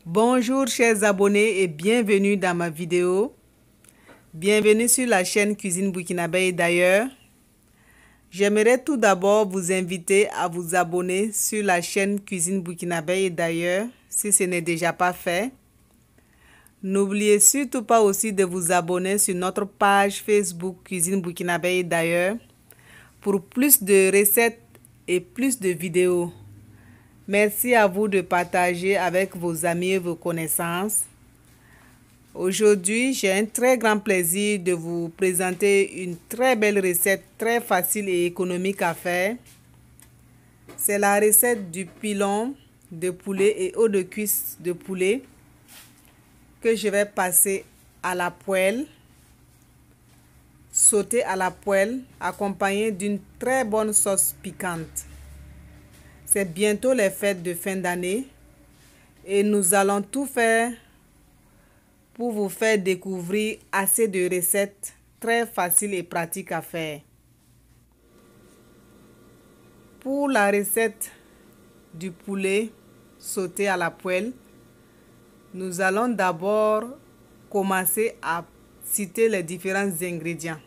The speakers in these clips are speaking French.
Bonjour chers abonnés et bienvenue dans ma vidéo. Bienvenue sur la chaîne Cuisine Burkinabé et d'ailleurs. J'aimerais tout d'abord vous inviter à vous abonner sur la chaîne Cuisine Burkinabé et d'ailleurs si ce n'est déjà pas fait. N'oubliez surtout pas aussi de vous abonner sur notre page Facebook Cuisine Burkinabé et d'ailleurs pour plus de recettes et plus de vidéos. Merci à vous de partager avec vos amis et vos connaissances. Aujourd'hui, j'ai un très grand plaisir de vous présenter une très belle recette très facile et économique à faire. C'est la recette du pilon de poulet et eau de cuisse de poulet que je vais passer à la poêle, sauter à la poêle, accompagné d'une très bonne sauce piquante. C'est bientôt les fêtes de fin d'année et nous allons tout faire pour vous faire découvrir assez de recettes très faciles et pratiques à faire. Pour la recette du poulet sauté à la poêle, nous allons d'abord commencer à citer les différents ingrédients.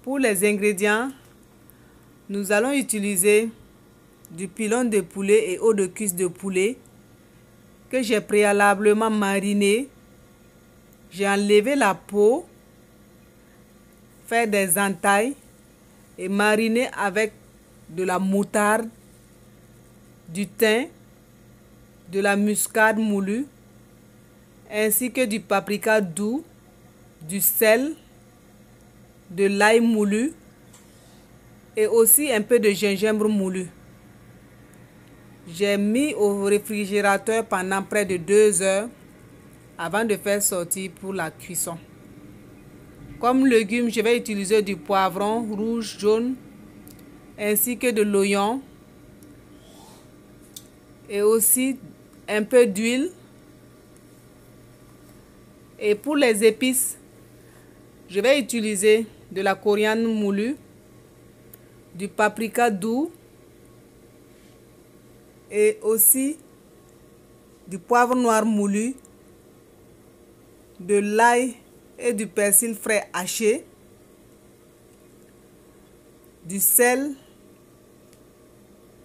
Pour les ingrédients, nous allons utiliser du pilon de poulet et eau de cuisse de poulet que j'ai préalablement mariné. J'ai enlevé la peau, fait des entailles et mariné avec de la moutarde, du thym, de la muscade moulue, ainsi que du paprika doux, du sel, de l'ail moulu et aussi un peu de gingembre moulu. J'ai mis au réfrigérateur pendant près de 2 heures avant de faire sortir pour la cuisson. Comme légumes, je vais utiliser du poivron rouge, jaune, ainsi que de l'oignon et aussi un peu d'huile. Et pour les épices, je vais utiliser de la coriandre moulue, du paprika doux et aussi du poivre noir moulu, de l'ail et du persil frais haché, du sel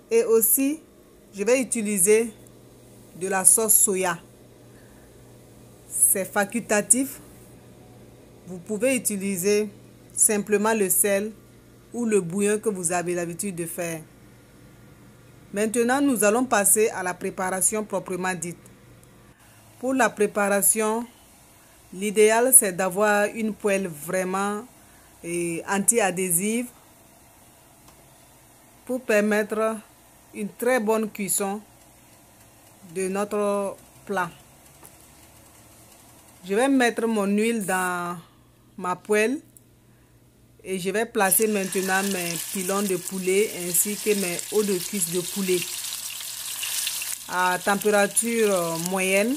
et aussi je vais utiliser de la sauce soya. C'est facultatif. Vous pouvez utiliser simplement le sel ou le bouillon que vous avez l'habitude de faire. Maintenant, nous allons passer à la préparation proprement dite. Pour la préparation, l'idéal c'est d'avoir une poêle vraiment anti-adhésive pour permettre une très bonne cuisson de notre plat. Je vais mettre mon huile dans ma poêle et je vais placer maintenant mes pilons de poulet ainsi que mes eaux de cuisse de poulet à température moyenne.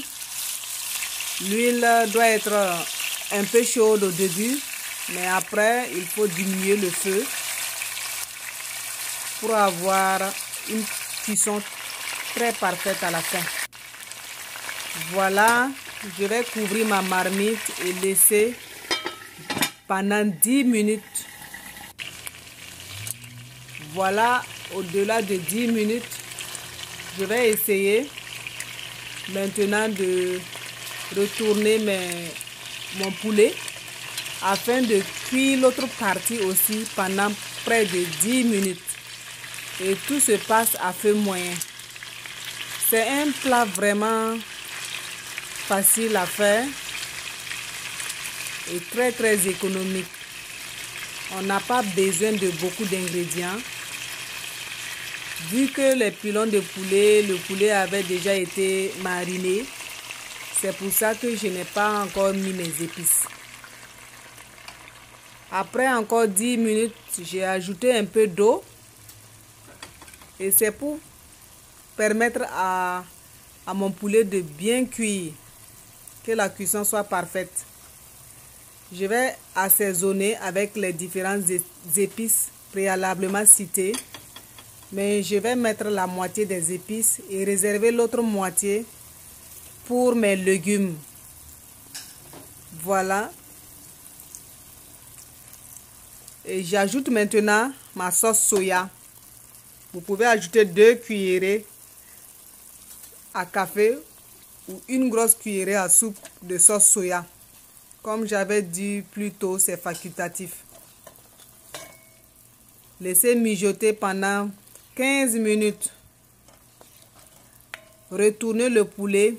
L'huile doit être un peu chaude au début, mais après il faut diminuer le feu pour avoir une cuisson très parfaite à la fin. Voilà, je vais couvrir ma marmite et laisser pendant 10 minutes. Voilà, au-delà de 10 minutes, je vais essayer maintenant de retourner mon poulet afin de cuire l'autre partie aussi pendant près de 10 minutes. Et tout se passe à feu moyen. C'est un plat vraiment facile à faire et très économique. On n'a pas besoin de beaucoup d'ingrédients. Vu que les pilons de poulet, le poulet avait déjà été mariné, c'est pour ça que je n'ai pas encore mis mes épices. Après encore 10 minutes, j'ai ajouté un peu d'eau. Et c'est pour permettre à mon poulet de bien cuire, que la cuisson soit parfaite. Je vais assaisonner avec les différentes épices préalablement citées. Mais je vais mettre la moitié des épices et réserver l'autre moitié pour mes légumes. Voilà. Et j'ajoute maintenant ma sauce soya. Vous pouvez ajouter 2 cuillerées à café ou une grosse cuillerée à soupe de sauce soya. Comme j'avais dit plus tôt, c'est facultatif. Laissez mijoter pendant 15 minutes. Retournez le poulet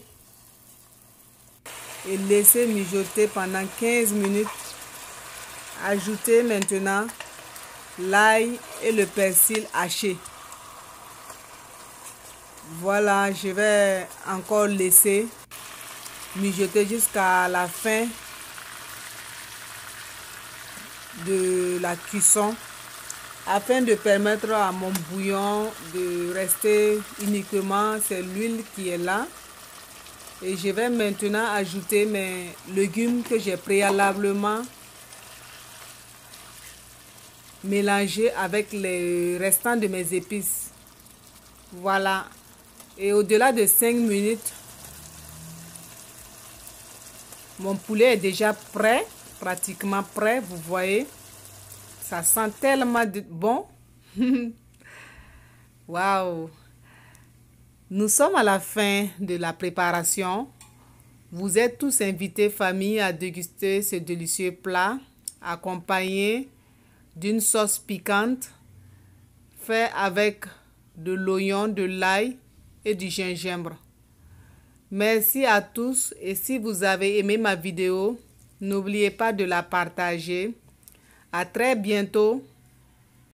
et laissez mijoter pendant 15 minutes. Ajoutez maintenant l'ail et le persil haché. Voilà, je vais encore laisser mijoter jusqu'à la fin de la cuisson afin de permettre à mon bouillon de rester uniquement, c'est l'huile qui est là. Et je vais maintenant ajouter mes légumes que j'ai préalablement mélangés avec les restants de mes épices. Voilà. Et au-delà de 5 minutes, mon poulet est déjà prêt, pratiquement prêt, vous voyez. Ça sent tellement bon. Waouh! Nous sommes à la fin de la préparation. Vous êtes tous invités, famille, à déguster ce délicieux plat accompagné d'une sauce piquante fait avec de l'oignon, de l'ail et du gingembre. Merci à tous et si vous avez aimé ma vidéo, n'oubliez pas de la partager. À très bientôt.